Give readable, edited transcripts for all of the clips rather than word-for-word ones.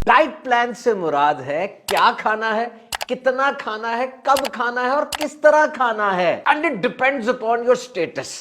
Diet plan سے مراد ہے کیا کھانا ہے, کتنا کھانا ہے, کب کھانا ہے اور کس طرح کھانا ہے. And it depends upon your status.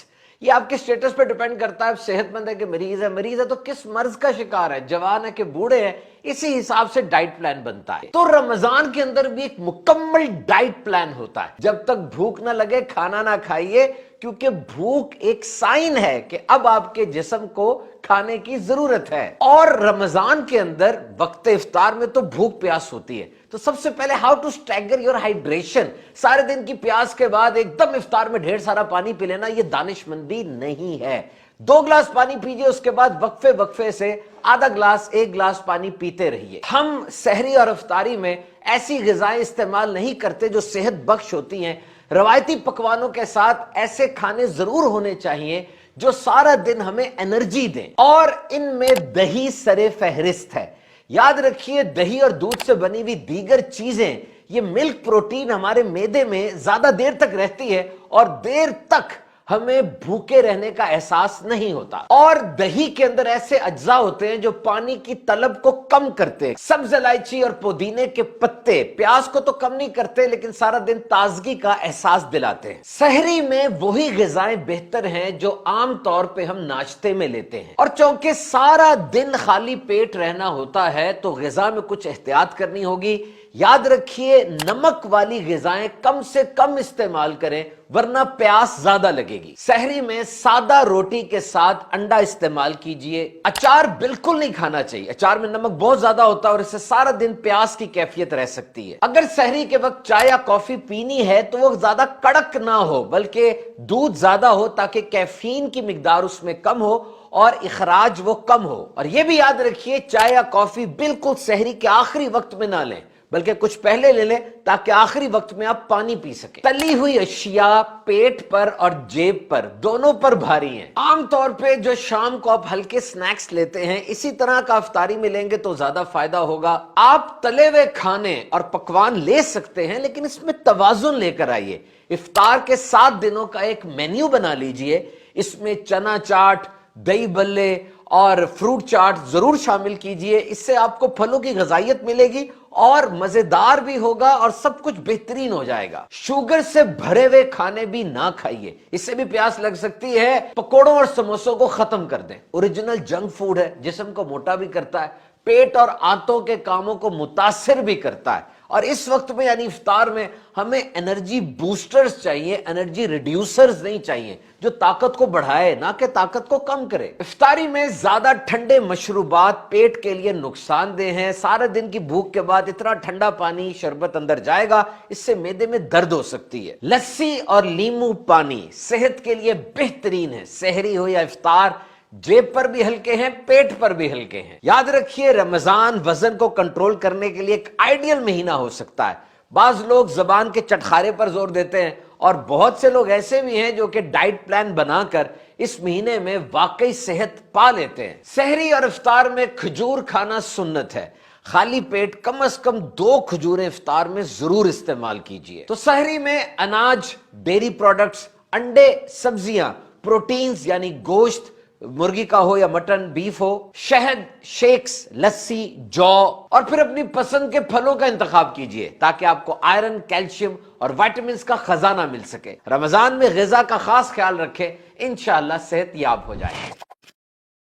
یہ آپ کے اسٹیٹس پہ ڈیپینڈ کرتا ہے. صحت مند ہے کہ مریض ہے, مریض ہے تو کس مرض کا شکار ہے, جوان ہے کہ بوڑھے ہیں, اسی حساب سے ڈائٹ پلان بنتا ہے. تو رمضان کے اندر بھی ایک مکمل ڈائٹ پلان ہوتا ہے. جب تک بھوک نہ لگے کھانا نہ کھائیے, کیونکہ بھوک ایک سائن ہے کہ اب آپ کے جسم کو کھانے کی ضرورت ہے. اور رمضان کے اندر وقت افطار میں تو بھوک پیاس ہوتی ہے. تو سب سے پہلے how to stagger your hydration. سارے دن کی پیاس کے بعد ایک دم افطار میں ڈھیر سارا پانی پی لینا, یہ دانش مندی نہیں ہے. 2 گلاس پانی پیجئے, اس کے بعد وقفے سے آدھا گلاس 1 گلاس پانی پیتے رہیے. ہم سحری اور افطاری میں ایسی غذائیں استعمال نہیں کرتے جو صحت بخش ہوتی ہیں. روایتی پکوانوں کے ساتھ ایسے کھانے ضرور ہونے چاہیے جو سارا دن ہمیں انرجی دیں, اور ان میں دہی سر فہرست ہے. یاد رکھیے دہی اور دودھ سے بنی ہوئی دیگر چیزیں, یہ ملک پروٹین ہمارے معدے میں زیادہ دیر تک رہتی ہے اور دیر تک ہمیں بھوکے رہنے کا احساس نہیں ہوتا. اور دہی کے اندر ایسے اجزاء ہوتے ہیں جو پانی کی طلب کو کم کرتے ہیں. سبز الائچی اور پودینے کے پتے پیاس کو تو کم نہیں کرتے لیکن سارا دن تازگی کا احساس دلاتے ہیں. سحری میں وہی غذائیں بہتر ہیں جو عام طور پہ ہم ناشتے میں لیتے ہیں. اور چونکہ سارا دن خالی پیٹ رہنا ہوتا ہے تو غذا میں کچھ احتیاط کرنی ہوگی. یاد رکھیے نمک والی غذائیں کم سے کم استعمال کریں ورنہ پیاس زیادہ لگے گی. سحری میں سادہ روٹی کے ساتھ انڈا استعمال کیجئے. اچار بالکل نہیں کھانا چاہیے, اچار میں نمک بہت زیادہ ہوتا ہے اور اس سے سارا دن پیاس کی کیفیت رہ سکتی ہے. اگر سحری کے وقت چائے یا کافی پینی ہے تو وہ زیادہ کڑک نہ ہو بلکہ دودھ زیادہ ہو تاکہ کیفین کی مقدار اس میں کم ہو اور اخراج وہ کم ہو. اور یہ بھی یاد رکھیے چائے یا کافی بالکل سحری کے آخری وقت میں نہ لیں بلکہ کچھ پہلے لے لیں تاکہ آخری وقت میں آپ پانی پی سکیں. تلی ہوئی اشیاء پیٹ پر اور جیب پر دونوں پر بھاری ہیں. عام طور پہ جو شام کو آپ ہلکے سنیکس لیتے ہیں اسی طرح کا افطاری میں لیں گے تو زیادہ فائدہ ہوگا. آپ تلے ہوئے کھانے اور پکوان لے سکتے ہیں لیکن اس میں توازن لے کر آئیے. افطار کے 7 دنوں کا ایک مینیو بنا لیجئے. اس میں چنا چاٹ, دہی بلے اور فروٹ چاٹ ضرور شامل کیجئے. اس سے آپ کو پھلوں کی غذائیت ملے گی اور مزیدار بھی ہوگا اور سب کچھ بہترین ہو جائے گا. شوگر سے بھرے ہوئے کھانے بھی نہ کھائیے, اس سے بھی پیاس لگ سکتی ہے. پکوڑوں اور سموسوں کو ختم کر دیں. اوریجنل جنک فوڈ ہے, جسم کو موٹا بھی کرتا ہے, پیٹ اور آنتوں کے کاموں کو متاثر بھی کرتا ہے. اور اس وقت میں یعنی افطار میں ہمیں انرجی بوسٹرز چاہیے, انرجی ریڈیوسرز نہیں چاہیے جو طاقت کو بڑھائے نہ کہ طاقت کو کم کرے. افطاری میں زیادہ ٹھنڈے مشروبات پیٹ کے لیے نقصان دہ ہیں. سارے دن کی بھوک کے بعد اتنا ٹھنڈا پانی شربت اندر جائے گا, اس سے معدے میں درد ہو سکتی ہے. لسی اور لیمو پانی صحت کے لیے بہترین ہے. سحری ہو یا افطار, جیب پر بھی ہلکے ہیں, پیٹ پر بھی ہلکے ہیں. یاد رکھیے رمضان وزن کو کنٹرول کرنے کے لیے ایک آئیڈیل مہینہ ہو سکتا ہے. بعض لوگ زبان کے چٹخارے پر زور دیتے ہیں اور بہت سے لوگ ایسے بھی ہیں جو کہ ڈائٹ پلان بنا کر اس مہینے میں واقعی صحت پا لیتے ہیں. سحری اور افطار میں کھجور کھانا سنت ہے. خالی پیٹ کم از کم 2 کھجوریں افطار میں ضرور استعمال کیجئے. تو سحری میں اناج, ڈیری پروڈکٹس, انڈے, سبزیاں, پروٹینز یعنی گوشت مرغی کا ہو یا مٹن, بیف ہو, شہد, شیکس, لسی, جو اور پھر اپنی پسند کے پھلوں کا انتخاب کیجئے تاکہ آپ کو آئرن, کیلشیم اور وائٹامنز کا خزانہ مل سکے. رمضان میں غذا کا خاص خیال رکھیں, انشاءاللہ صحت یاب ہو جائے.